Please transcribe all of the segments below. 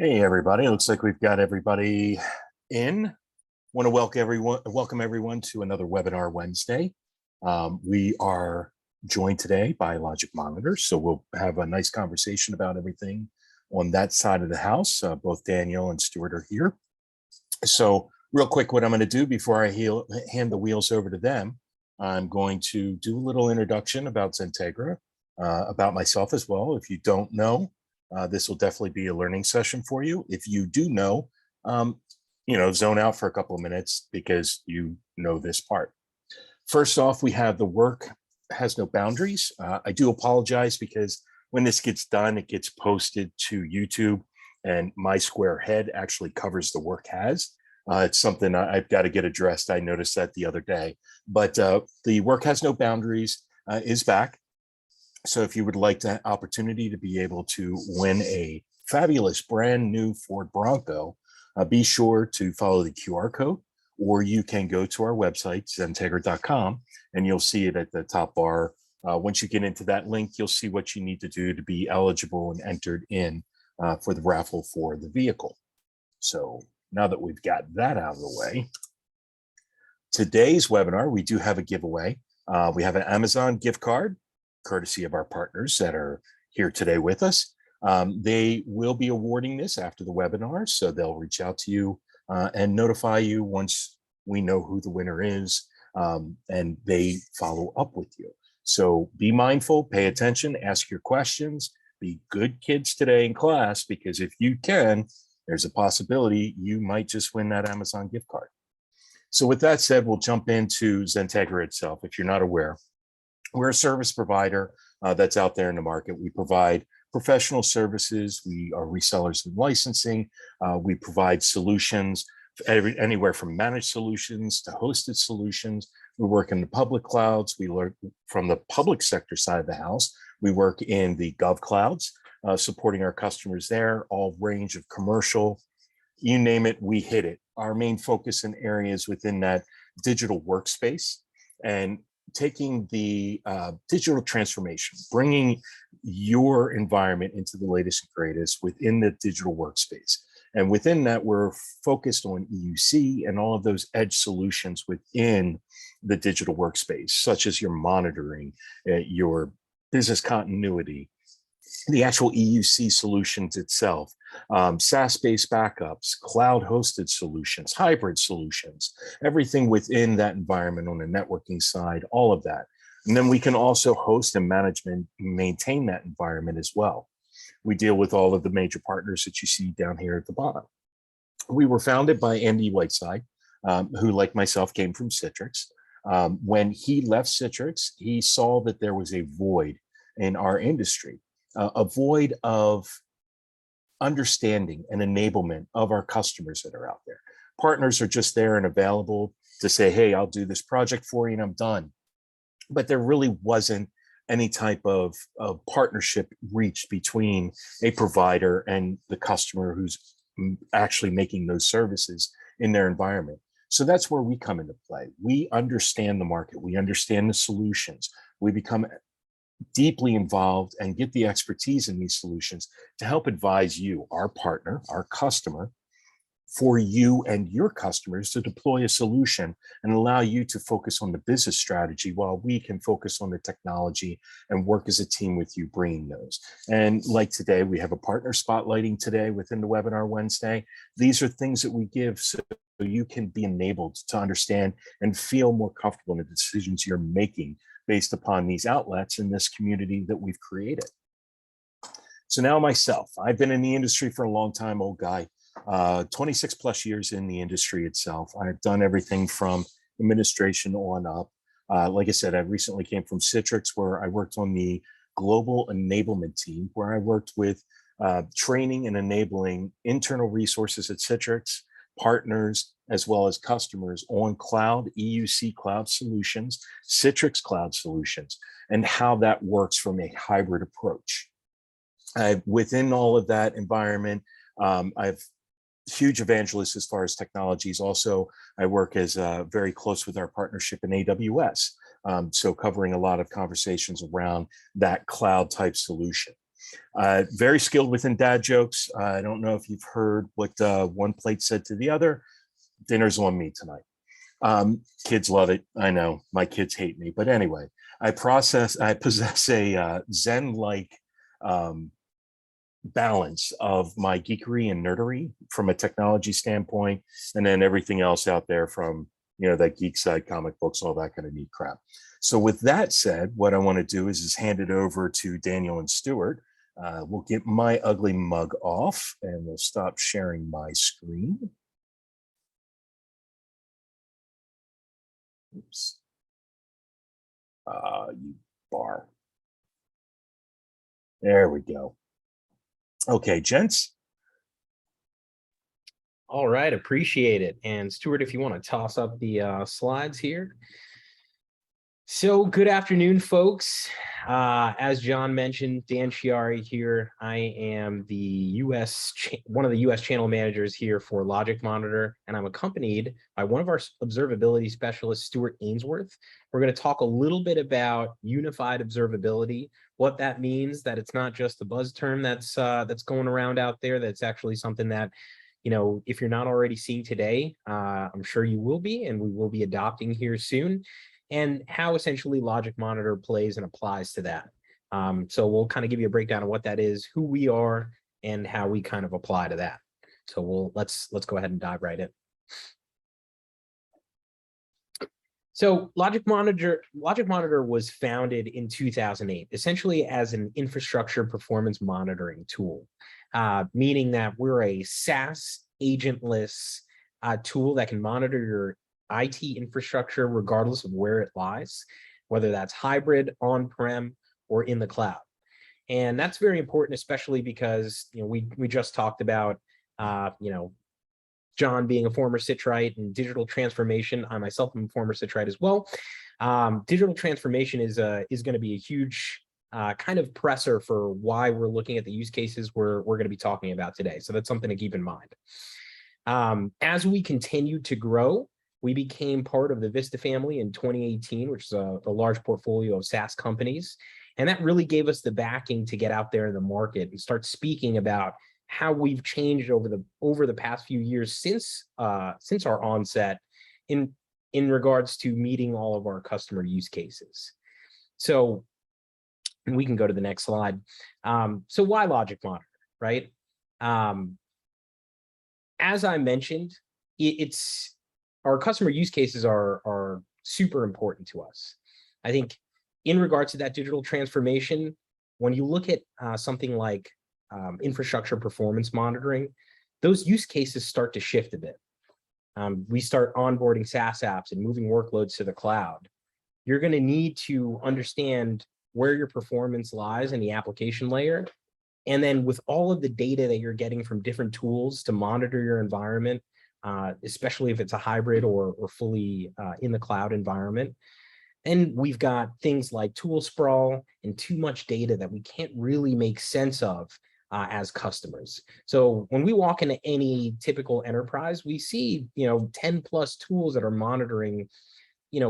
Hey everybody, looks like we've got everybody in. Want to welcome everyone to another Webinar Wednesday. We are joined today by LogicMonitor, so we'll have a nice conversation about everything on that side of the house. Both Daniel and Stuart are here. So real quick, what I'm going to do before I hand the wheels over to them, I'm going to do a little introduction about XenTegra, about myself as well. If you don't know, this will definitely be a learning session for you. If you do know, zone out for a couple of minutes because you know this part. First off, we have the work has no boundaries. I do apologize because when this gets done, it gets posted to YouTube and my square head actually covers the work has. It's something I've got to get addressed. I noticed that the other day, but the work has no boundaries is back. So if you would like the opportunity to be able to win a fabulous brand new Ford Bronco, be sure to follow the QR code, or you can go to our website, XenTegra.com, and you'll see it at the top bar. Once you get into that link, you'll see what you need to do to be eligible and entered in for the raffle for the vehicle. So now that we've got that out of the way, today's webinar, we do have a giveaway. We have an Amazon gift card, courtesy of our partners that are here today with us. They will be awarding this after the webinar, so they'll reach out to you and notify you once we know who the winner is, and they follow up with you. So be mindful, pay attention, ask your questions, be good kids today in class, because if you can, there's a possibility you might just win that Amazon gift card. So with that said, we'll jump into XenTegra itself. If you're not aware, we're a service provider that's out there in the market. We provide professional services. We are resellers in licensing. We provide solutions anywhere from managed solutions to hosted solutions. We work in the public clouds. We learn from the public sector side of the house. We work in the gov clouds, supporting our customers there, all range of commercial, you name it, we hit it. Our main focus in areas within that digital workspace and taking the digital transformation, bringing your environment into the latest and greatest within the digital workspace. And within that, we're focused on EUC and all of those edge solutions within the digital workspace, such as your monitoring, your business continuity, the actual EUC solutions itself, SaaS-based backups, cloud-hosted solutions, hybrid solutions, everything within that environment on the networking side, all of that. And then we can also host and maintain that environment as well. We deal with all of the major partners that you see down here at the bottom. We were founded by Andy Whiteside, who, like myself, came from Citrix. When he left Citrix, he saw that there was a void in our industry. A void of understanding and enablement of our customers that are out there. Partners are just there and available to say, hey, I'll do this project for you and I'm done. But there really wasn't any type of partnership reached between a provider and the customer who's actually making those services in their environment. So that's where we come into play. We understand the market. We understand the solutions. We become deeply involved and get the expertise in these solutions to help advise you, our partner, our customer, for you and your customers to deploy a solution and allow you to focus on the business strategy while we can focus on the technology and work as a team with you bringing those. And like today, we have a partner spotlighting today within the Webinar Wednesday. These are things that we give so you can be enabled to understand and feel more comfortable in the decisions you're making based upon these outlets in this community that we've created. So now myself, I've been in the industry for a long time, old guy, 26 plus years in the industry itself. I've done everything from administration on up. Like I said, I recently came from Citrix, where I worked on the global enablement team, where I worked with training and enabling internal resources at Citrix, partners, as well as customers on cloud, EUC cloud solutions, Citrix cloud solutions, and how that works from a hybrid approach. Within all of that environment, I've huge evangelist as far as technologies. Also, I work as very close with our partnership in AWS. So covering a lot of conversations around that cloud type solution. Very skilled within dad jokes. I don't know if you've heard what one plate said to the other. Dinner's on me tonight. Kids love it. I know my kids hate me, but anyway, I possess a Zen-like balance of my geekery and nerdery from a technology standpoint, and then everything else out there from, that geek side, comic books, all that kind of neat crap. So with that said, what I want to do is hand it over to Daniel and Stuart. We'll get my ugly mug off and we'll stop sharing my screen. Oops. You bar. There we go. Okay, gents. All right, appreciate it. And Stuart, if you want to toss up the slides here. So good afternoon, folks. As John mentioned, Dan Chiari here. I am the one of the US channel managers here for LogicMonitor, and I'm accompanied by one of our observability specialists, Stuart Ainsworth. We're going to talk a little bit about unified observability, what that means, that it's not just a buzz term that's going around out there, that's actually something that, if you're not already seeing today, I'm sure you will be, and we will be adopting here soon, and how essentially LogicMonitor plays and applies to that. So we'll kind of give you a breakdown of what that is, who we are, and how we kind of apply to that. So let's go ahead and dive right in. So LogicMonitor was founded in 2008, essentially as an infrastructure performance monitoring tool, meaning that we're a SaaS agentless tool that can monitor your IT infrastructure regardless of where it lies, whether that's hybrid, on-prem, or in the cloud. And that's very important, especially because we just talked about John being a former Citrite and digital transformation. I myself am a former Citrite as well. Digital transformation is going to be a huge kind of presser for why we're looking at the use cases we're going to be talking about today. So that's something to keep in mind. As we continued to grow, we became part of the Vista family in 2018, which is a large portfolio of SaaS companies. And that really gave us the backing to get out there in the market and start speaking about how we've changed over the past few years since our onset in regards to meeting all of our customer use cases. So we can go to the next slide. So why LogicMonitor, right? As I mentioned, our customer use cases are super important to us. I think in regards to that digital transformation, when you look at something like infrastructure performance monitoring, those use cases start to shift a bit. We start onboarding SaaS apps and moving workloads to the cloud. You're going to need to understand where your performance lies in the application layer. And then with all of the data that you're getting from different tools to monitor your environment, especially if it's a hybrid or fully in the cloud environment. And we've got things like tool sprawl and too much data that we can't really make sense of as customers. So when we walk into any typical enterprise, we see 10 plus tools that are monitoring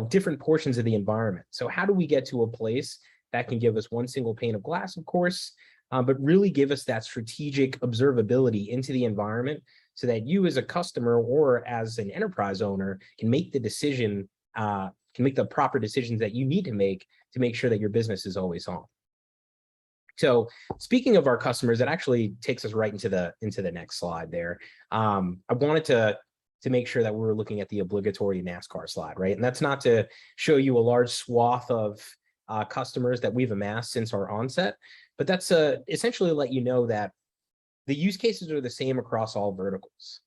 different portions of the environment. So how do we get to a place that can give us one single pane of glass, of course, but really give us that strategic observability into the environment so that you as a customer or as an enterprise owner can make the decision, can make the proper decisions that you need to make sure that your business is always on. So speaking of our customers, it actually takes us right into the next slide there. I wanted to make sure that we were looking at the obligatory NASCAR slide, right? And that's not to show you a large swath of customers that we've amassed since our onset, but that's essentially to let you know that the use cases are the same across all verticals.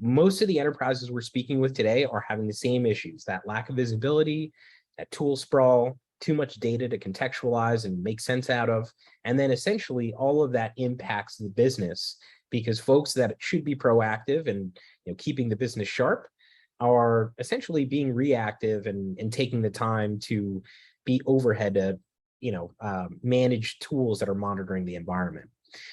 Most of the enterprises we're speaking with today are having the same issues, that lack of visibility, that tool sprawl, too much data to contextualize and make sense out of. And then essentially all of that impacts the business because folks that should be proactive and keeping the business sharp are essentially being reactive and taking the time to be overhead to manage tools that are monitoring the environment.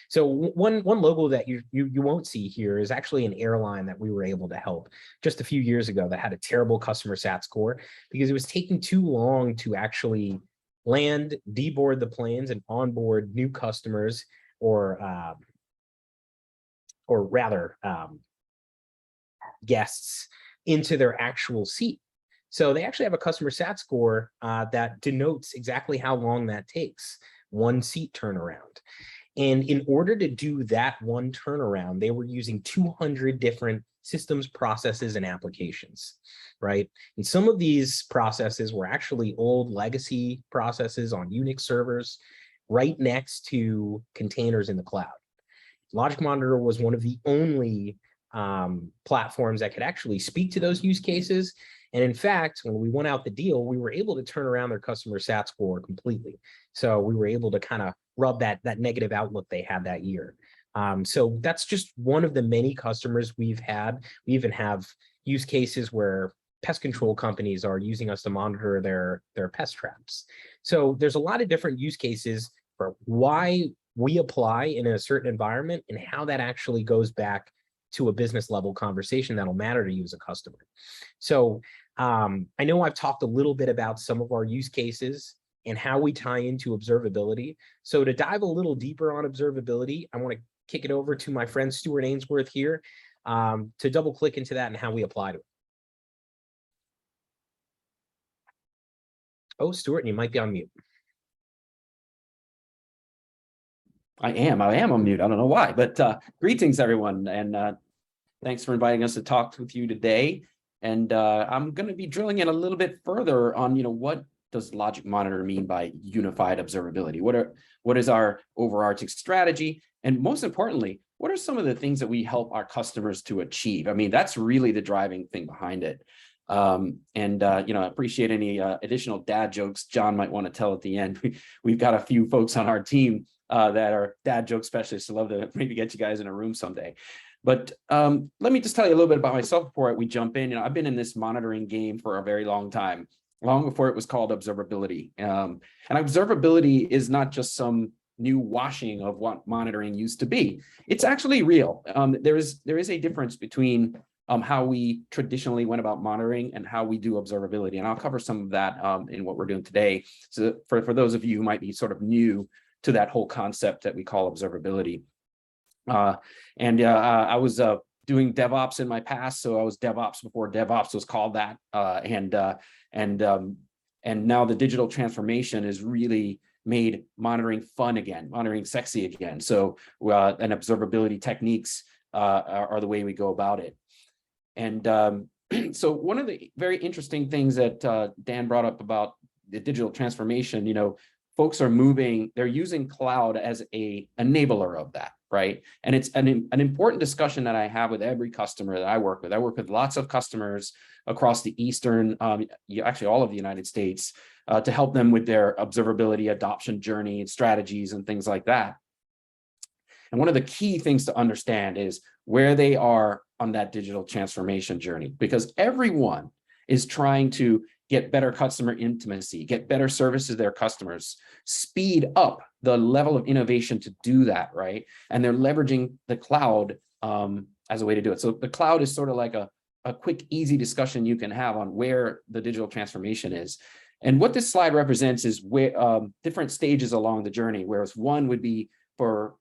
So one logo that you won't see here is actually an airline that we were able to help just a few years ago that had a terrible customer sat score because it was taking too long to actually land, deboard the planes, and onboard new customers, or rather guests into their actual seat. So they actually have a customer sat score that denotes exactly how long that takes, one seat turnaround. And in order to do that one turnaround, they were using 200 different systems, processes, and applications, right? And some of these processes were actually old legacy processes on Unix servers right next to containers in the cloud. LogicMonitor was one of the only platforms that could actually speak to those use cases. And in fact, when we went out the deal, we were able to turn around their customer sat score completely. So we were able to kind of rub that negative outlook they had that year. So that's just one of the many customers we've had. We even have use cases where pest control companies are using us to monitor their pest traps. So there's a lot of different use cases for why we apply in a certain environment and how that actually goes back to a business level conversation that'll matter to you as a customer. So I know I've talked a little bit about some of our use cases and how we tie into observability. So to dive a little deeper on observability, I want to kick it over to my friend Stuart Ainsworth here to double click into that and how we apply to it. Oh, Stuart, you might be on mute. I am on mute. I don't know why, but greetings, everyone. And thanks for inviting us to talk with you today. And I'm going to be drilling in a little bit further on, what does LogicMonitor mean by unified observability? What is our overarching strategy? And most importantly, what are some of the things that we help our customers to achieve? I mean, that's really the driving thing behind it. I appreciate any additional dad jokes John might want to tell at the end. We've got a few folks on our team that are dad joke specialists. I'd love to maybe get you guys in a room someday. But let me just tell you a little bit about myself before we jump in. I've been in this monitoring game for a very long time, long before it was called observability. And observability is not just some new washing of what monitoring used to be. It's actually real. There is a difference between how we traditionally went about monitoring and how we do observability. And I'll cover some of that in what we're doing today. So for those of you who might be sort of new to that whole concept that we call observability. I was doing DevOps in my past, so I was DevOps before DevOps was called that. And now the digital transformation has really made monitoring fun again, monitoring sexy again. So and observability techniques are the way we go about it. And so one of the very interesting things that Dan brought up about the digital transformation, folks are moving, they're using cloud as a enabler of that, right? And it's an important discussion that I have with every customer that I work with. I work with lots of customers across the Eastern, actually all of the United States, to help them with their observability adoption journey and strategies and things like that. And one of the key things to understand is where they are on that digital transformation journey, because everyone is trying to get better customer intimacy, get better services to their customers, speed up the level of innovation to do that, right? And they're leveraging the cloud as a way to do it. So the cloud is sort of like a quick, easy discussion you can have on where the digital transformation is. And what this slide represents is where different stages along the journey, whereas one would be for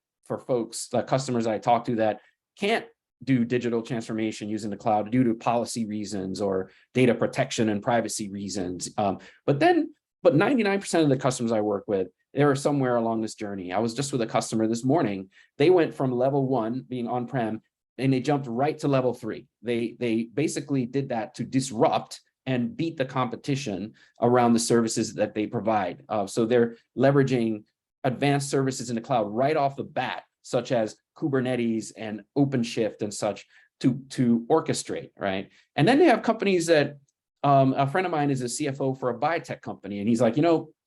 folks, customers I talk to that can't do digital transformation using the cloud due to policy reasons or data protection and privacy reasons. But 99% of the customers I work with, they are somewhere along this journey. I was just with a customer this morning. They went from level 1 being on-prem and they jumped right to level 3. They basically did that to disrupt and beat the competition around the services that they provide. So they're leveraging advanced services in the cloud right off the bat, such as Kubernetes and OpenShift and such to orchestrate, right? And then they have companies that, a friend of mine is a CFO for a biotech company, and he's like,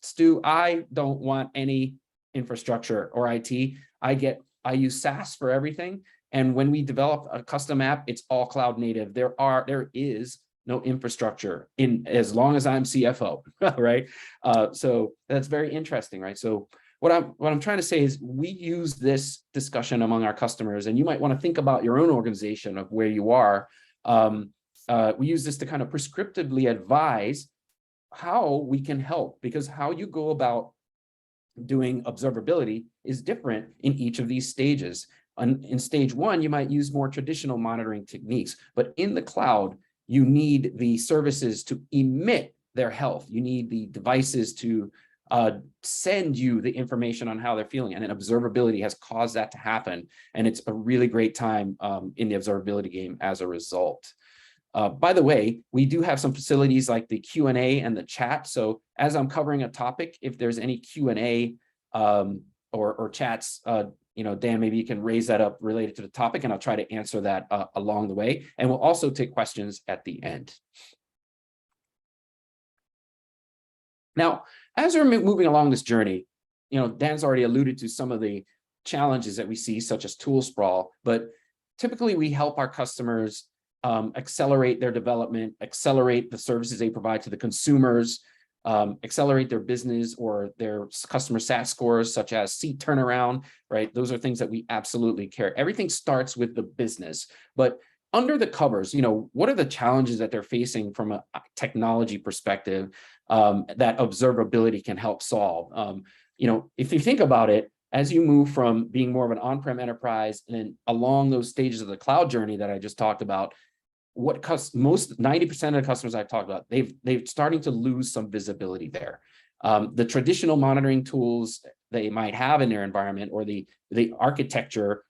Stu, I don't want any infrastructure or IT. I use SaaS for everything. And when we develop a custom app, it's all cloud native. There is no infrastructure in as long as I'm CFO, right? So that's very interesting, right? So what I'm trying to say is we use this discussion among our customers, and you might want to think about your own organization of where you are. We use this to kind of prescriptively advise how we can help, because how you go about doing observability is different in each of these stages. In stage one, you might use more traditional monitoring techniques, but in the cloud, you need the services to emit their health. You need the devices to send you the information on how they're feeling. And then observability has caused that to happen. And it's a really great time in the observability game as a result. By the way, we do have some facilities like the Q&A and the chat. So as I'm covering a topic, if there's any Q&A or chats, Dan, maybe you can raise that up related to the topic, and I'll try to answer that along the way. And we'll also take questions at the end. Now, as we're moving along this journey, Dan's already alluded to some of the challenges that we see, such as tool sprawl, but typically we help our customers accelerate their development, accelerate the services they provide to the consumers, accelerate their business or their customer sat scores, such as seat turnaround, right? Those are things that we absolutely care. Everything starts with the business, but under the covers, what are the challenges that they're facing from a technology perspective that observability can help solve? If you think about it, as you move from being more of an on-prem enterprise and then along those stages of the cloud journey that I just talked about, what 90% of the customers I've talked about, they're starting to lose some visibility there. The traditional monitoring tools they might have in their environment, or the architecture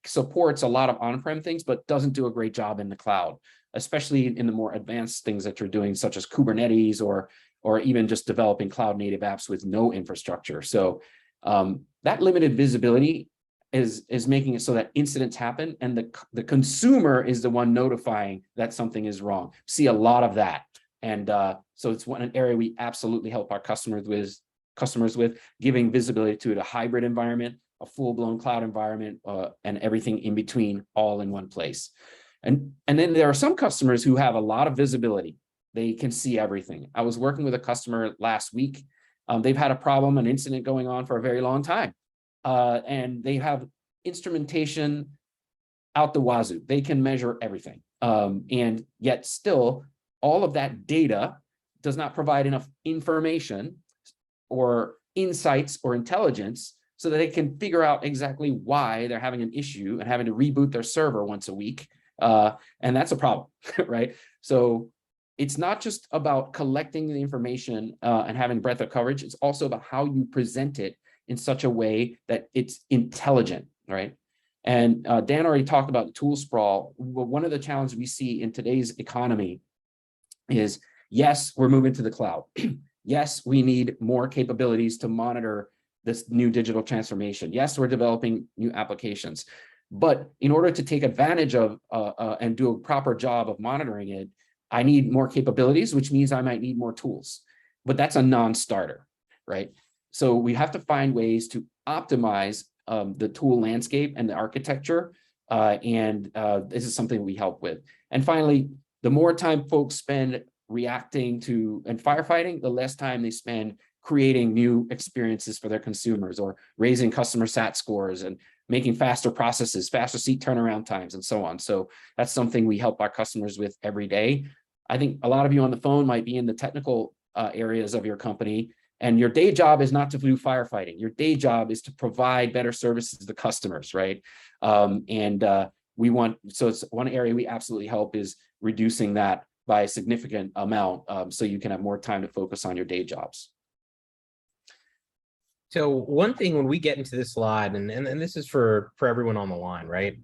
supports a lot of on-prem things, but doesn't do a great job in the cloud, especially in the more advanced things that you're doing, such as Kubernetes or even just developing cloud native apps with no infrastructure. So that limited visibility is making it so that incidents happen, and the consumer is the one notifying that something is wrong. See a lot of that. And so it's an area we absolutely help our customers with, giving visibility to a hybrid environment, a full-blown cloud environment, and everything in between, all in one place. And then there are some customers who have a lot of visibility. They can see everything. I was working with a customer last week. They've had a problem, an incident going on for a very long time. And they have instrumentation out the wazoo. They can measure everything. And yet still, all of that data does not provide enough information or insights or intelligence so that they can figure out exactly why they're having an issue and having to reboot their server once a week. And that's a problem, right? So it's not just about collecting the information and having breadth of coverage. It's also about how you present it in such a way that it's intelligent, right? And Dan already talked about the tool sprawl. One of the challenges we see in today's economy is, yes, we're moving to the cloud. Yes, we need more capabilities to monitor this new digital transformation. Yes, we're developing new applications. But in order to take advantage of and do a proper job of monitoring it, I need more capabilities, which means I might need more tools. But that's a non-starter, right? So we have to find ways to optimize the tool landscape and the architecture. And this is something we help with. And finally, the more time folks spend reacting to and firefighting, the less time they spend creating new experiences for their consumers, or raising customer sat scores and making faster processes, faster seat turnaround times, and so on. So that's something we help our customers with every day. I think a lot of you on the phone might be in the technical areas of your company, and your day job is not to do firefighting. Your day job is to provide better services to customers, right? So it's one area we absolutely help is reducing that by a significant amount, so you can have more time to focus on your day jobs. So one thing when we get into this slide, and this is for everyone on the line, right?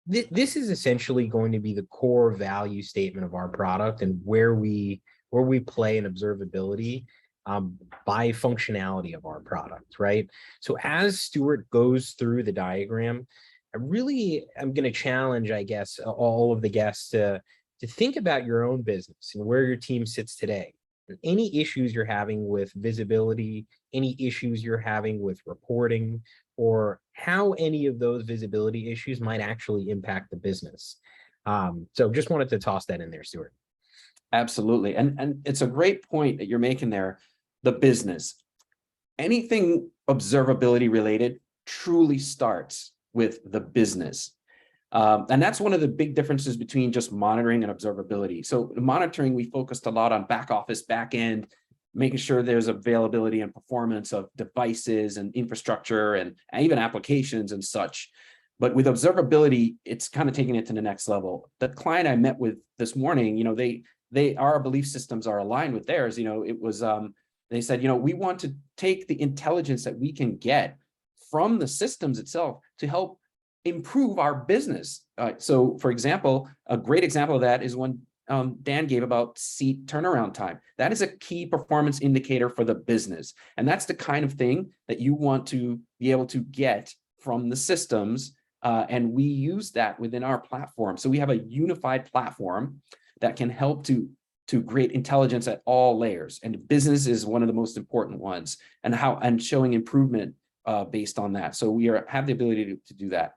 This is essentially going to be the core value statement of our product and where we play in observability by functionality of our product, right? So as Stuart goes through the diagram, I'm going to challenge, I guess, all of the guests to think about your own business and where your team sits today. Any issues you're having with visibility, any issues you're having with reporting, or how any of those visibility issues might actually impact the business. So just wanted to toss that in there, Stuart. Absolutely. And it's a great point that you're making there, the business. Anything observability related truly starts with the business. And that's one of the big differences between just monitoring and observability. So monitoring, we focused a lot on back office, back end, making sure there's availability and performance of devices and infrastructure and even applications and such. But with observability, it's kind of taking it to the next level. The client I met with this morning, our belief systems are aligned with theirs. It was, they said, we want to take the intelligence that we can get from the systems itself to help improve our business. So for example, a great example of that is when Dan gave about seat turnaround time. That is a key performance indicator for the business. And that's the kind of thing that you want to be able to get from the systems. And we use that within our platform. So we have a unified platform that can help to create intelligence at all layers. And business is one of the most important ones, and showing improvement based on that. So we have the ability to do that.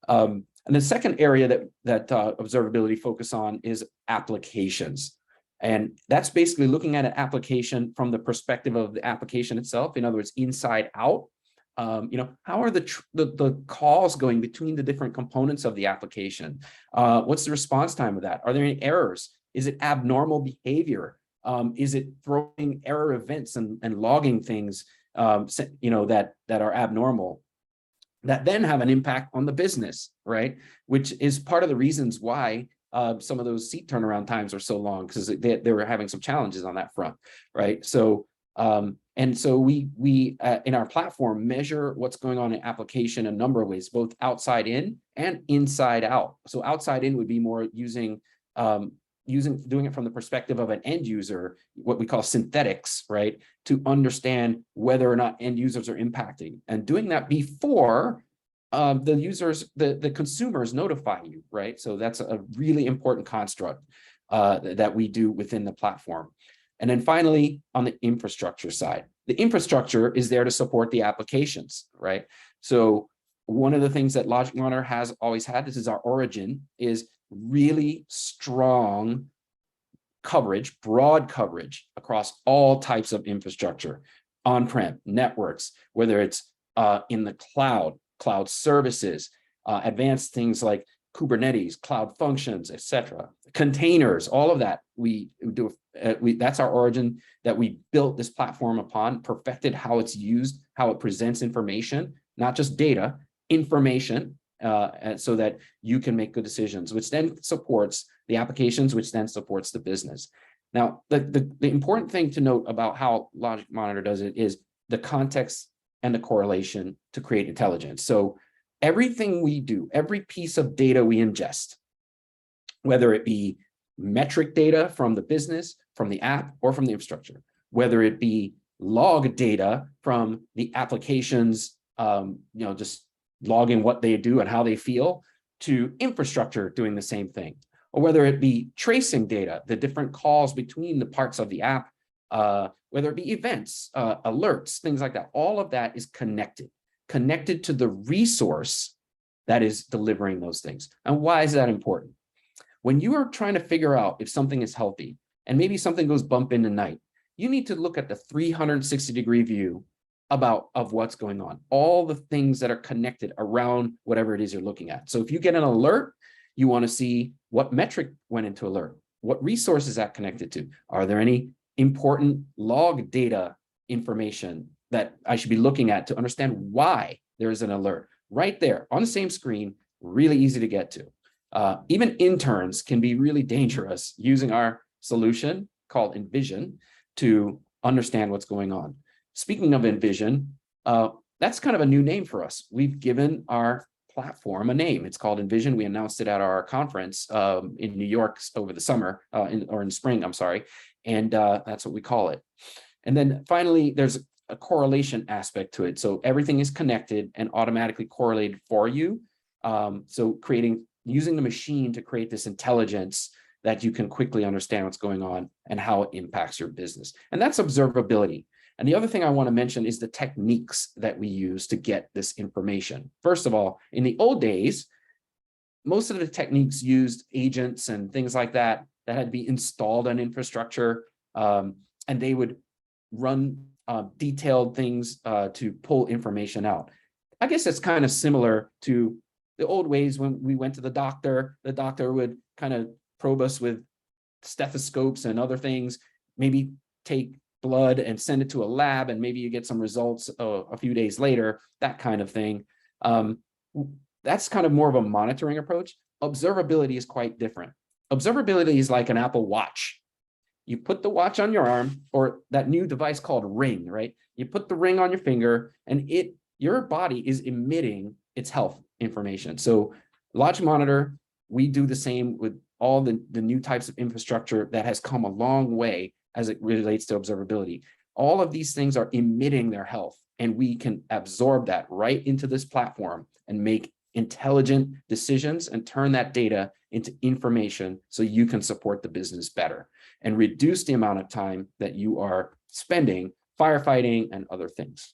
And the second area that observability focus on is applications. And that's basically looking at an application from the perspective of the application itself. In other words, inside out. How are the calls going between the different components of the application? What's the response time of that? Are there any errors? Is it abnormal behavior? Is it throwing error events and logging things that are abnormal, that then have an impact on the business, right? Which is part of the reasons why some of those seat turnaround times are so long, because they were having some challenges on that front, right? So and so we in our platform measure what's going on in application a number of ways, both outside in and inside out. So outside in would be more doing it from the perspective of an end user, what we call synthetics, right? To understand whether or not end users are impacting, and doing that before the consumers notify you, right? So that's a really important construct that we do within the platform. And then finally, on the infrastructure side, the infrastructure is there to support the applications, right? So one of the things that LogicMonitor has always had, this is our origin, is really strong coverage, broad coverage across all types of infrastructure, on-prem, networks, whether it's in the cloud services, advanced things like Kubernetes, cloud functions, etc., containers, all of that we do. That's our origin, that we built this platform upon, perfected how it's used, how it presents information, not just data, information, and so that you can make good decisions, which then supports the applications, which then supports the business. Now, the important thing to note about how LogicMonitor does it is the context and the correlation to create intelligence. So everything we do, every piece of data we ingest, whether it be metric data from the business, from the app, or from the infrastructure, whether it be log data from the applications, just logging what they do and how they feel, to infrastructure doing the same thing, or whether it be tracing data, the different calls between the parts of the app, whether it be events, alerts, things like that. All of that is connected to the resource that is delivering those things. And why is that important? When you are trying to figure out if something is healthy, and maybe something goes bump in the night, you need to look at the 360-degree view of what's going on, all the things that are connected around whatever it is you're looking at. So if you get an alert, you want to see what metric went into alert, what resource is that connected to? Are there any important log data information that I should be looking at to understand why there is an alert? Right there on the same screen, really easy to get to. Even interns can be really dangerous using our solution called Envision to understand what's going on. Speaking of Envision, that's kind of a new name for us. We've given our platform a name. It's called Envision. We announced it at our conference in New York over the summer, in spring, I'm sorry. And that's what we call it. And then finally, there's a correlation aspect to it. So everything is connected and automatically correlated for you. So using the machine to create this intelligence that you can quickly understand what's going on and how it impacts your business. And that's observability. And the other thing I want to mention is the techniques that we use to get this information. First of all, in the old days, most of the techniques used agents and things like that had to be installed on infrastructure, and they would run detailed things to pull information out. I guess it's kind of similar to the old ways when we went to the doctor would kind of probe us with stethoscopes and other things, maybe take blood and send it to a lab, and maybe you get some results a few days later, that kind of thing. That's kind of more of a monitoring approach. Observability is quite different. Observability is like an Apple Watch. You put the watch on your arm, or that new device called Ring, right? You put the ring on your finger, and your body is emitting its health information. So LogicMonitor, we do the same with all the new types of infrastructure that has come a long way as it relates to observability. All of these things are emitting their health, and we can absorb that right into this platform and make intelligent decisions and turn that data into information so you can support the business better and reduce the amount of time that you are spending firefighting and other things.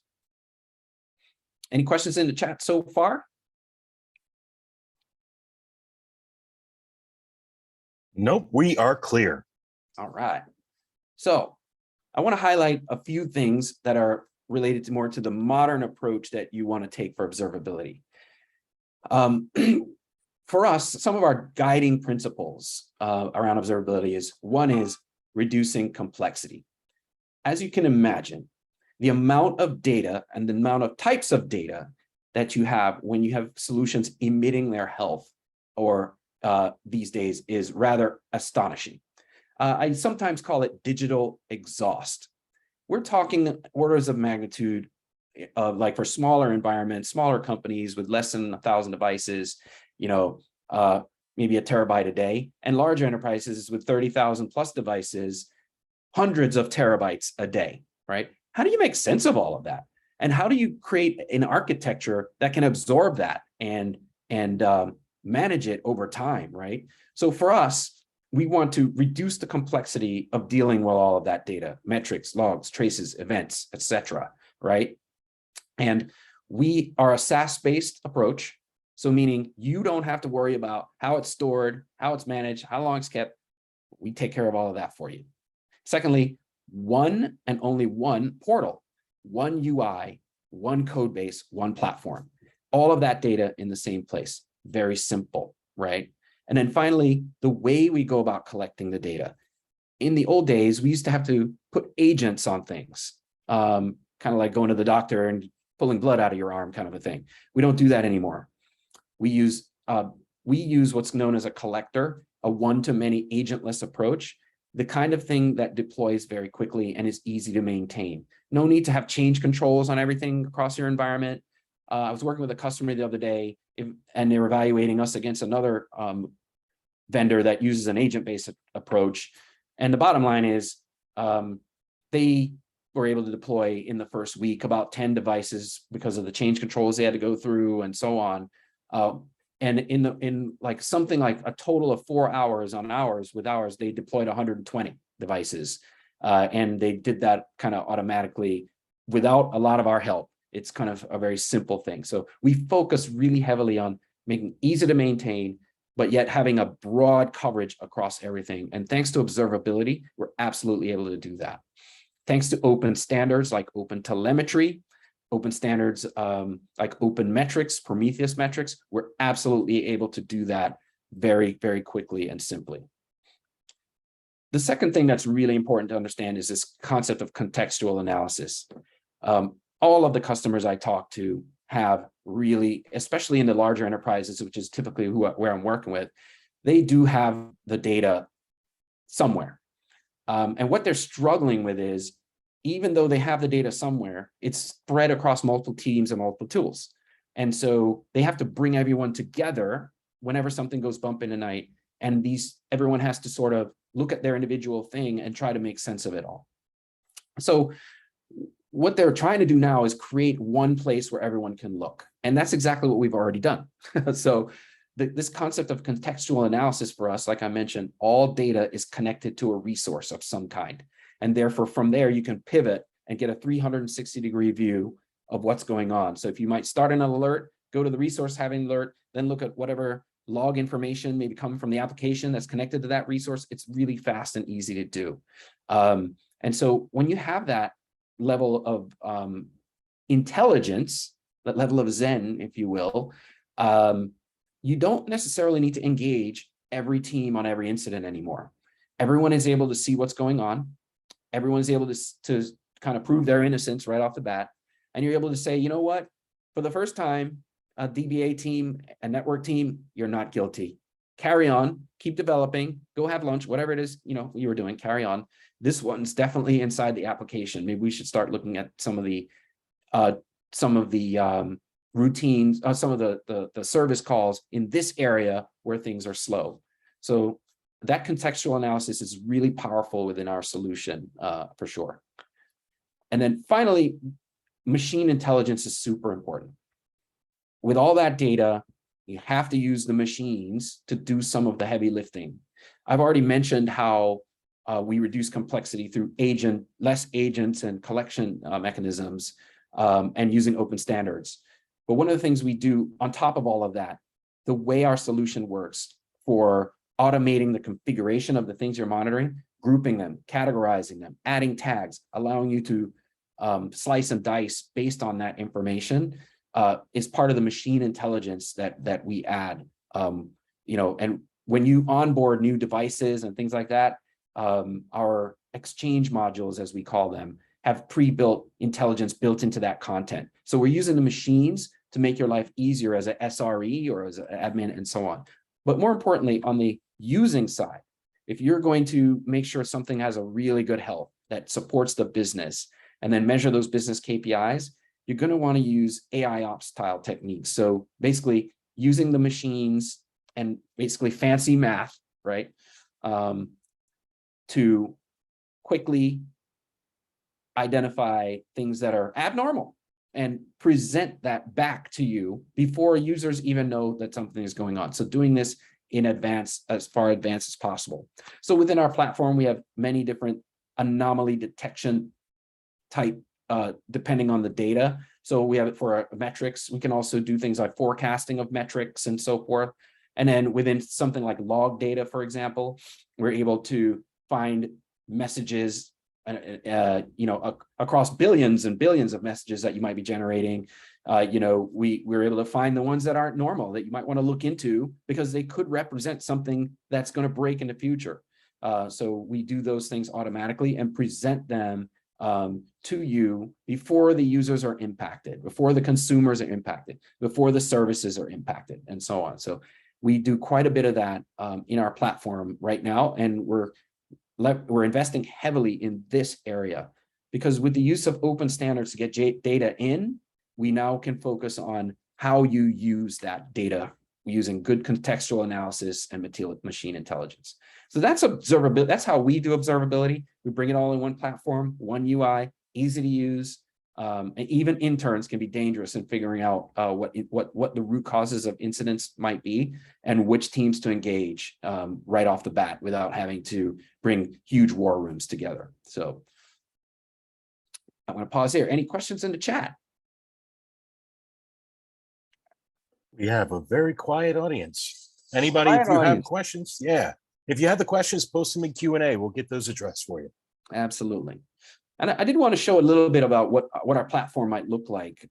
Any questions in the chat so far? Nope, we are clear. All right. So I want to highlight a few things that are related to more to the modern approach that you want to take for observability. For us, some of our guiding principles around observability is, one is reducing complexity. As you can imagine, the amount of data and the amount of types of data that you have when you have solutions emitting their health or these days is rather astonishing. I sometimes call it digital exhaust. We're talking orders of magnitude like for smaller environments, smaller companies with less than 1,000 devices, maybe a terabyte a day, and larger enterprises with 30,000 plus devices, hundreds of terabytes a day, right? How do you make sense of all of that? And how do you create an architecture that can absorb that and manage it over time, right? So for us, we want to reduce the complexity of dealing with all of that data, metrics, logs, traces, events, etc., right? And we are a SaaS-based approach. So meaning you don't have to worry about how it's stored, how it's managed, how long it's kept. We take care of all of that for you. Secondly, one and only one portal, one UI, one code base, one platform. All of that data in the same place. Very simple, right? And then finally, the way we go about collecting the data. In the old days, we used to have to put agents on things, kind of like going to the doctor and pulling blood out of your arm kind of a thing. We don't do that anymore. We use what's known as a collector, a one-to-many agentless approach, the kind of thing that deploys very quickly and is easy to maintain. No need to have change controls on everything across your environment. I was working with a customer the other day, and they were evaluating us against another vendor that uses an agent-based approach. And the bottom line is they were able to deploy in the first week about 10 devices because of the change controls they had to go through and so on. And in like something like a total of 4 hours on ours, with ours, they deployed 120 devices. And they did that kind of automatically without a lot of our help. It's kind of a very simple thing. So we focus really heavily on making it easy to maintain, but yet having a broad coverage across everything. And thanks to observability, we're absolutely able to do that. Thanks to open standards like open telemetry, open standards like open metrics, Prometheus metrics, we're absolutely able to do that very, very quickly and simply. The second thing that's really important to understand is this concept of contextual analysis. All of the customers I talk to have really, especially in the larger enterprises, which is typically where I'm working with, they do have the data somewhere. And what they're struggling with is, even though they have the data somewhere, it's spread across multiple teams and multiple tools. And so they have to bring everyone together whenever something goes bump in the night. And everyone has to sort of look at their individual thing and try to make sense of it all. So what they're trying to do now is create one place where everyone can look. And that's exactly what we've already done. So this concept of contextual analysis for us, like I mentioned, all data is connected to a resource of some kind. And therefore, from there, you can pivot and get a 360-degree view of what's going on. So if you might start an alert, go to the resource having alert, then look at whatever log information maybe coming from the application that's connected to that resource. It's really fast and easy to do. And so when you have that level of intelligence, that level of Zen, if you will, you don't necessarily need to engage every team on every incident anymore. Everyone is able to see what's going on. Everyone is able to kind of prove their innocence right off the bat. And you're able to say, you know what, for the first time, a DBA team, a network team, you're not guilty. Carry on, keep developing, go have lunch, whatever it is, you were doing, carry on. This one's definitely inside the application. Maybe we should start looking at some of the routines, some of the service calls in this area where things are slow. So that contextual analysis is really powerful within our solution, for sure. And then finally, machine intelligence is super important. With all that data, you have to use the machines to do some of the heavy lifting. I've already mentioned how we reduce complexity through less agents and collection mechanisms, and using open standards. But one of the things we do on top of all of that, the way our solution works for automating the configuration of the things you're monitoring, grouping them, categorizing them, adding tags, allowing you to slice and dice based on that information, is part of the machine intelligence that we add. And when you onboard new devices and things like that, our exchange modules, as we call them, have pre-built intelligence built into that content. So we're using the machines to make your life easier as an SRE or as an admin and so on. But more importantly, on the using side, if you're going to make sure something has a really good health that supports the business and then measure those business KPIs, you're going to want to use AI ops style techniques. So basically using the machines and basically fancy math, right, to quickly identify things that are abnormal and present that back to you before users even know that something is going on. So doing this in advance, as far advanced as possible. So within our platform, we have many different anomaly detection type, depending on the data. So we have it for our metrics. We can also do things like forecasting of metrics and so forth. And then within something like log data, for example, we're able to find messages across billions and billions of messages that you might be generating. We're able to find the ones that aren't normal that you might want to look into because they could represent something that's going to break in the future. So we do those things automatically and present them to you before the users are impacted, before the consumers are impacted, before the services are impacted, and so on. So we do quite a bit of that in our platform right now, and we're investing heavily in this area because with the use of open standards to get data in, we now can focus on how you use that data using good contextual analysis and machine intelligence. So that's observability. That's how we do observability. We bring it all in one platform, one UI, easy to use. And even interns can be dangerous in figuring out what the root causes of incidents might be and which teams to engage right off the bat without having to bring huge war rooms together. So I'm going to pause here. Any questions in the chat? We have a very quiet audience. Anybody, if you have questions, yeah. If you have the questions, post them in Q&A. We'll get those addressed for you. Absolutely. And I did want to show a little bit about what our platform might look like,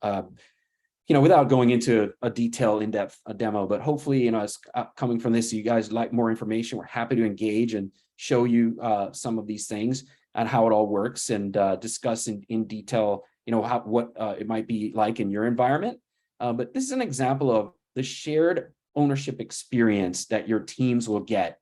without going into a detailed, in-depth demo, but hopefully, as coming from this, you guys like more information. We're happy to engage and show you some of these things and how it all works and discuss in detail, what it might be like in your environment. But this is an example of the shared ownership experience that your teams will get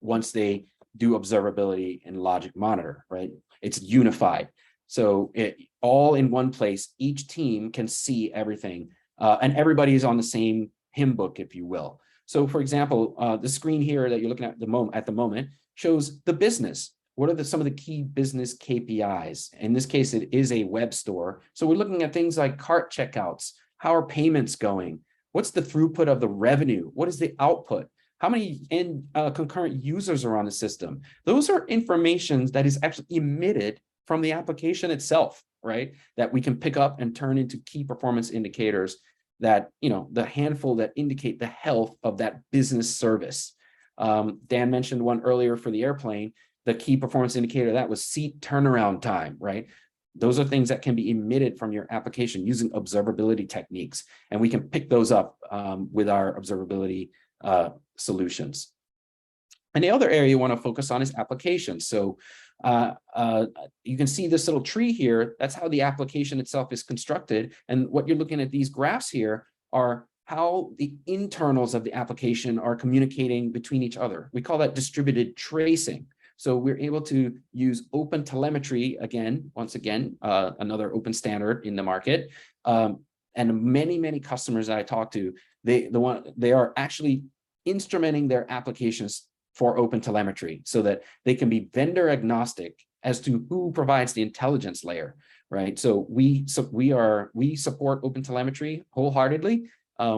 once they do observability in LogicMonitor, right? It's unified. So it all in one place, each team can see everything and everybody is on the same hymn book, if you will. So for example, the screen here that you're looking at the moment shows the business. What are some of the key business KPIs? In this case, it is a web store. So we're looking at things like cart checkouts. How are payments going? What's the throughput of the revenue? What is the output? How many concurrent users are on the system? Those are information that is actually emitted from the application itself, right? That we can pick up and turn into key performance indicators that, the handful that indicate the health of that business service. Dan mentioned one earlier for the airplane. The key performance indicator that was seat turnaround time, right? Those are things that can be emitted from your application using observability techniques. And we can pick those up with our observability solutions. And the other area you want to focus on is applications. So you can see this little tree here. That's how the application itself is constructed. And what you're looking at, these graphs here, are how the internals of the application are communicating between each other. We call that distributed tracing. So we're able to use open telemetry again, once again, another open standard in the market. And many customers that I talk to, they are actually instrumenting their applications for open telemetry so that they can be vendor agnostic as to who provides the intelligence layer, right? So we support open telemetry wholeheartedly.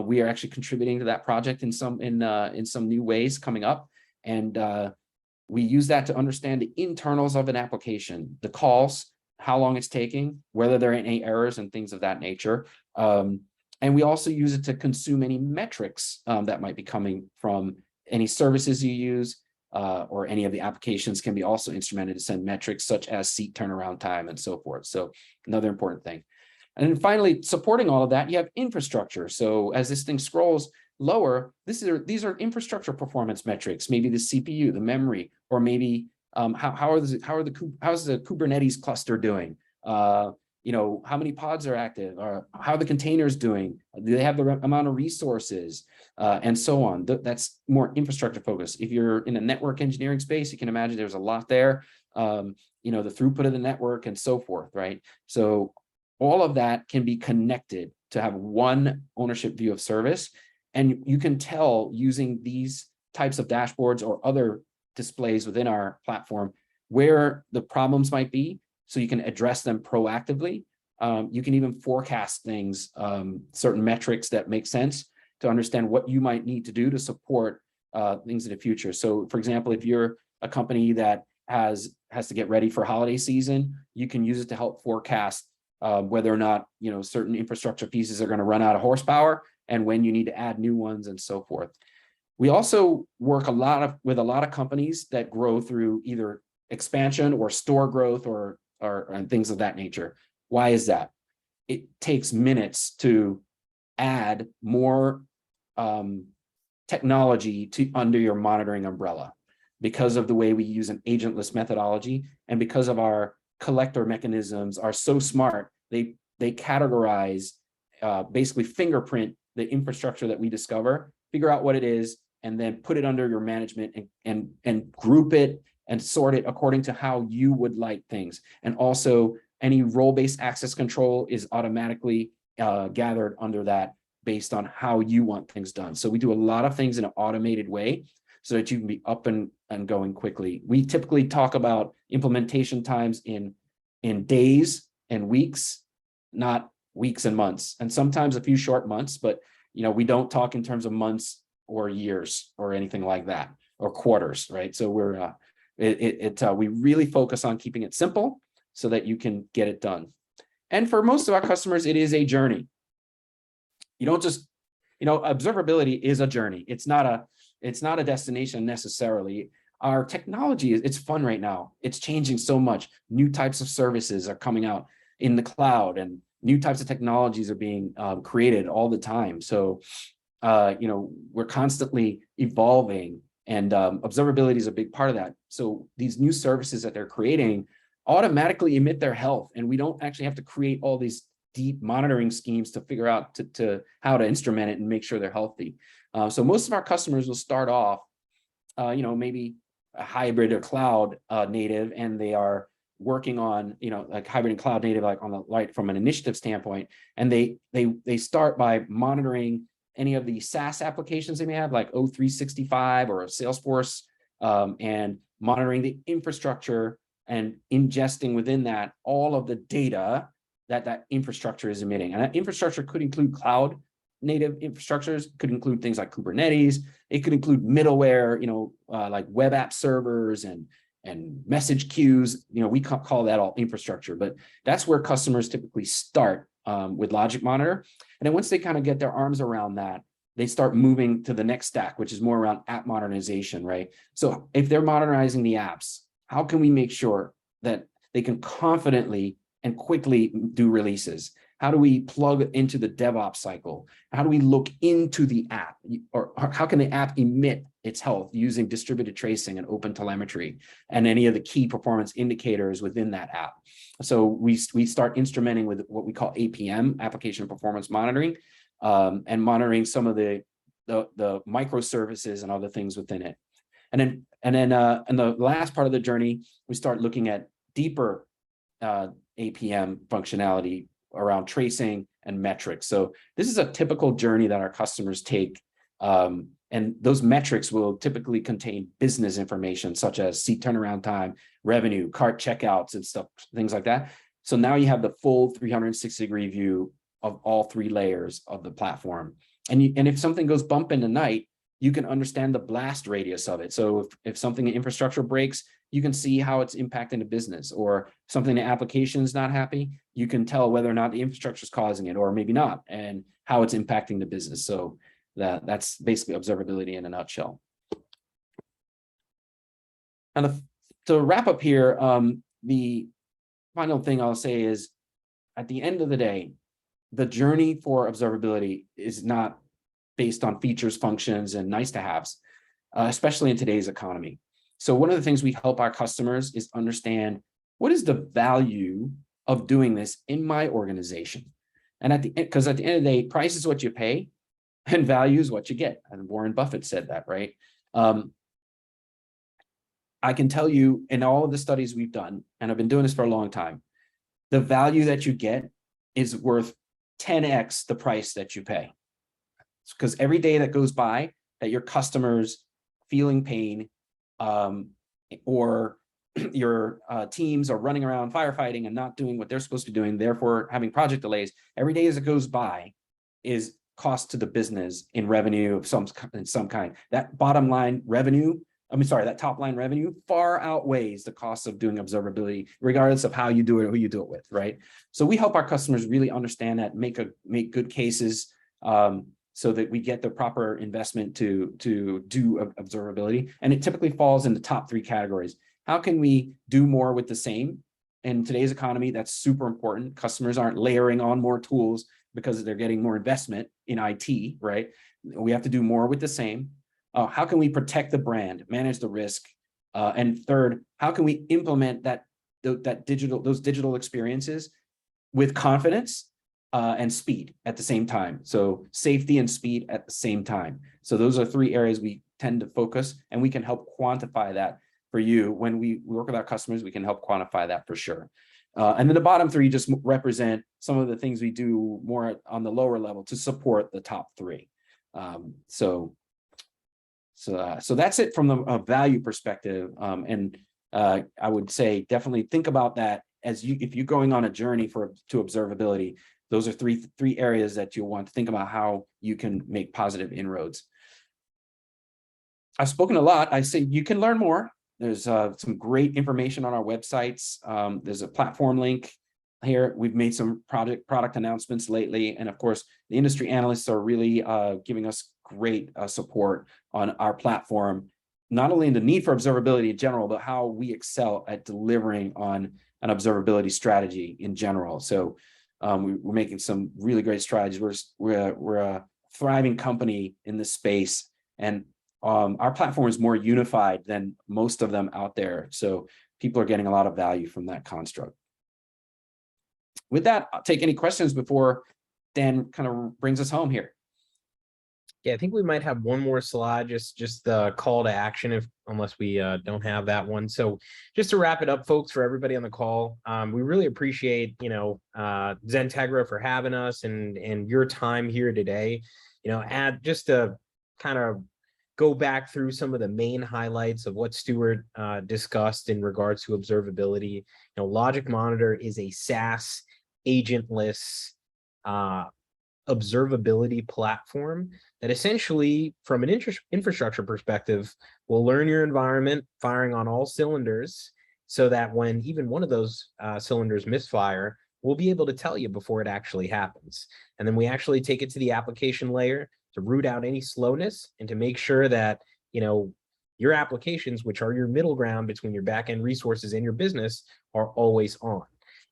We are actually contributing to that project in some new ways coming up, and we use that to understand the internals of an application, the calls, how long it's taking, whether there are any errors and things of that nature. And we also use it to consume any metrics that might be coming from any services you use, or any of the applications can be also instrumented to send metrics such as seat turnaround time and so forth. So another important thing. And then finally, supporting all of that, you have infrastructure. So as this thing scrolls lower, these are infrastructure performance metrics, maybe the CPU, the memory, or maybe how's the Kubernetes cluster doing? How many pods are active, or how are the containers doing? Do they have the amount of resources, and so on? That's more infrastructure focused. If you're in a network engineering space, you can imagine there's a lot there. The throughput of the network and so forth, right? So all of that can be connected to have one ownership view of service. And you can tell using these types of dashboards or other displays within our platform where the problems might be, so you can address them proactively. You can even forecast things, certain metrics that make sense to understand what you might need to do to support things in the future. So for example, if you're a company that has to get ready for holiday season, you can use it to help forecast whether or not certain infrastructure pieces are going to run out of horsepower and when you need to add new ones and so forth. We also work with a lot of companies that grow through either expansion or store growth or things of that nature. Why is that? It takes minutes to add more technology under your monitoring umbrella because of the way we use an agentless methodology, and because of our collector mechanisms are so smart, they categorize, basically fingerprint the infrastructure that we discover, figure out what it is, and then put it under your management and group it and sort it according to how you would like things. And also any role-based access control is automatically gathered under that based on how you want things done. So we do a lot of things in an automated way so that you can be up and going quickly. We typically talk about implementation times in days and weeks, not weeks and months, and sometimes a few short months, but we don't talk in terms of months or years or anything like that, or quarters, right? So we really focus on keeping it simple so that you can get it done. And for most of our customers, it is a journey. You don't just, observability is a journey. It's not a destination necessarily. Our technology it's fun right now. It's changing so much. New types of services are coming out in the cloud, and new types of technologies are being created all the time. So, we're constantly evolving, and observability is a big part of that. So these new services that they're creating automatically emit their health, and we don't actually have to create all these deep monitoring schemes to figure out to how to instrument it and make sure they're healthy. So most of our customers will start off, maybe a hybrid or cloud native, and they are working on, like hybrid and cloud native, like from an initiative standpoint, and they start by monitoring any of the SaaS applications they may have, like O365 or Salesforce, and monitoring the infrastructure and ingesting within that all of the data that infrastructure is emitting. And that infrastructure could include cloud native infrastructures, could include things like Kubernetes. It could include middleware, like web app servers and message queues. We call that all infrastructure, but that's where customers typically start with LogicMonitor. And then once they kind of get their arms around that, they start moving to the next stack, which is more around app modernization, right? So if they're modernizing the apps, how can we make sure that they can confidently and quickly do releases? How do we plug into the DevOps cycle? How do we look into the app? Or how can the app emit its health using distributed tracing and open telemetry and any of the key performance indicators within that app? So we start instrumenting with what we call APM, application performance monitoring, and monitoring some of the microservices and other things within it. And then in the last part of the journey, we start looking at deeper APM functionality around tracing and metrics. So this is a typical journey that our customers take. And those metrics will typically contain business information such as seat turnaround time, revenue, cart checkouts, and stuff, things like that. So now you have the full 360-degree view of all 3 layers of the platform. And if something goes bump in the night, you can understand the blast radius of it. So if something in infrastructure breaks, you can see how it's impacting the business, or something the application is not happy, you can tell whether or not the infrastructure is causing it, or maybe not, and how it's impacting the business. So that's basically observability in a nutshell. And to wrap up here, the final thing I'll say is, at the end of the day, the journey for observability is not based on features, functions, and nice to haves, especially in today's economy. So one of the things we help our customers is understand, what is the value of doing this in my organization? And because at the end of the day, price is what you pay and value is what you get. And Warren Buffett said that, right? I can tell you, in all of the studies we've done, and I've been doing this for a long time, the value that you get is worth 10x the price that you pay. Because every day that goes by that your customers feeling pain, or your teams are running around firefighting and not doing what they're supposed to be doing, therefore having project delays, every day as it goes by is cost to the business in revenue of some kind. That bottom line revenue, that top line revenue far outweighs the cost of doing observability, regardless of how you do it or who you do it with, right? So we help our customers really understand that, make good cases, so that we get the proper investment to do observability. And it typically falls in the top 3 categories. How can we do more with the same? In today's economy, that's super important. Customers aren't layering on more tools because they're getting more investment in IT, right? We have to do more with the same. How can we protect the brand, manage the risk? And third, how can we implement those digital experiences with confidence and speed at the same time? So safety and speed at the same time. So those are 3 areas we tend to focus, and we can help quantify that for you. When we work with our customers, we can help quantify that for sure. And then the bottom 3 just represent some of the things we do more on the lower level to support the top 3. So that's it from the value perspective. And I would say definitely think about that if you're going on a journey to observability. Those are three areas that you'll want to think about how you can make positive inroads. I've spoken a lot. I say you can learn more. There's some great information on our websites. There's a platform link here. We've made some product announcements lately. And of course, the industry analysts are really giving us great support on our platform, not only in the need for observability in general, but how we excel at delivering on an observability strategy in general. So we're making some really great strides. We're a thriving company in this space, and our platform is more unified than most of them out there. So people are getting a lot of value from that construct. With that, I'll take any questions before Dan kind of brings us home here. Yeah, I think we might have one more slide, just the call to action, unless we don't have that one. So just to wrap it up, folks, for everybody on the call, we really appreciate, XenTegra for having us and your time here today. Just to kind of go back through some of the main highlights of what Stuart discussed in regards to observability. LogicMonitor is a SaaS agentless observability platform that essentially, from an infrastructure perspective, will learn your environment firing on all cylinders, so that when even one of those cylinders misfire, we'll be able to tell you before it actually happens. And then we actually take it to the application layer to root out any slowness and to make sure that your applications, which are your middle ground between your backend resources and your business, are always on.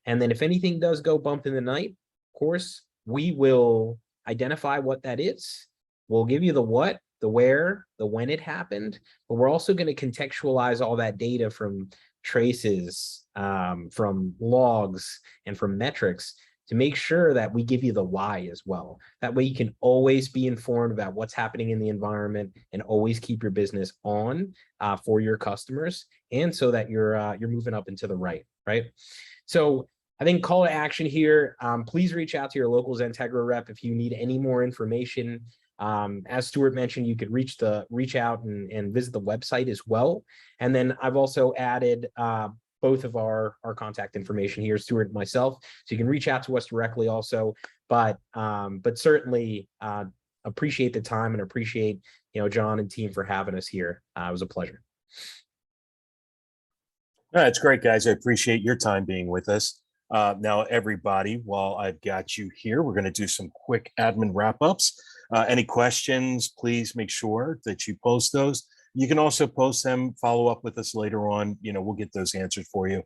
And then if anything does go bump in the night, of course, we will identify what that is. We'll give you the what, the where, the when it happened, but we're also going to contextualize all that data from traces, from logs, and from metrics to make sure that we give you the why as well. That way you can always be informed about what's happening in the environment and always keep your business on for your customers, and so that you're moving up into the right. So I think call to action here, please reach out to your local XenTegra rep if you need any more information. As Stuart mentioned, you could reach out and visit the website as well. And then I've also added both of our contact information here, Stuart and myself, so you can reach out to us directly also. But certainly appreciate the time and appreciate John and team for having us here. It was a pleasure. That's great, guys. I appreciate your time being with us. Now, everybody, while I've got you here, we're going to do some quick admin wrap-ups. Any questions, please make sure that you post those. You can also post them, follow up with us later on. We'll get those answered for you.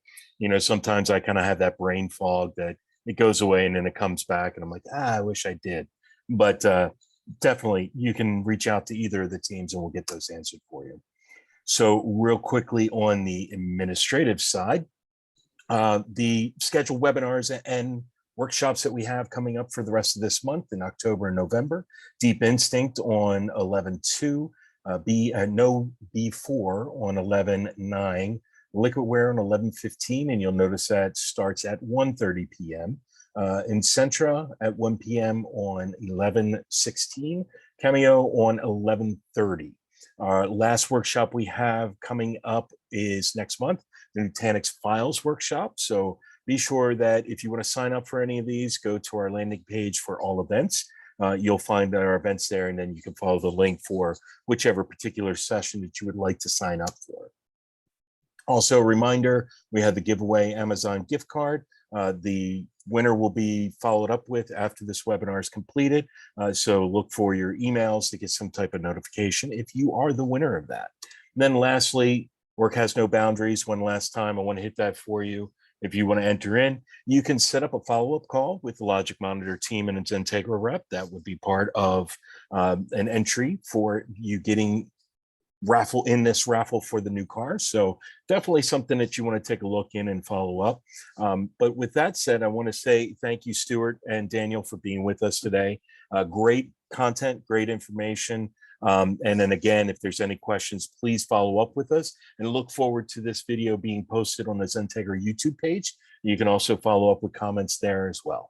Sometimes I kind of have that brain fog that it goes away and then it comes back and I'm like, I wish I did. But definitely you can reach out to either of the teams and we'll get those answered for you. So real quickly on the administrative side, the scheduled webinars and workshops that we have coming up for the rest of this month in October and November: Deep Instinct on 11/2, No B4 on 11/9, Liquidware on 11/15, and you'll notice that starts at 1:30 p.m. XenTegra at 1 p.m. on 11/16, Cameo on 11:30. Our last workshop we have coming up is next month, the Nutanix Files workshop. So be sure that if you want to sign up for any of these, go to our landing page for all events. You'll find our events there, and then you can follow the link for whichever particular session that you would like to sign up for. Also, a reminder, we have the giveaway Amazon gift card. The winner will be followed up with after this webinar is completed. So look for your emails to get some type of notification if you are the winner of that. And then lastly, work has no boundaries. One last time, I want to hit that for you. If you want to enter in, you can set up a follow-up call with the LogicMonitor team and a XenTegra rep. That would be part of an entry for you getting this raffle for the new car. So definitely something that you want to take a look in and follow up. But with that said, I want to say thank you, Stuart and Daniel, for being with us today. Great content, great information. And then again, if there's any questions, please follow up with us, and look forward to this video being posted on the XenTegra YouTube page. You can also follow up with comments there as well.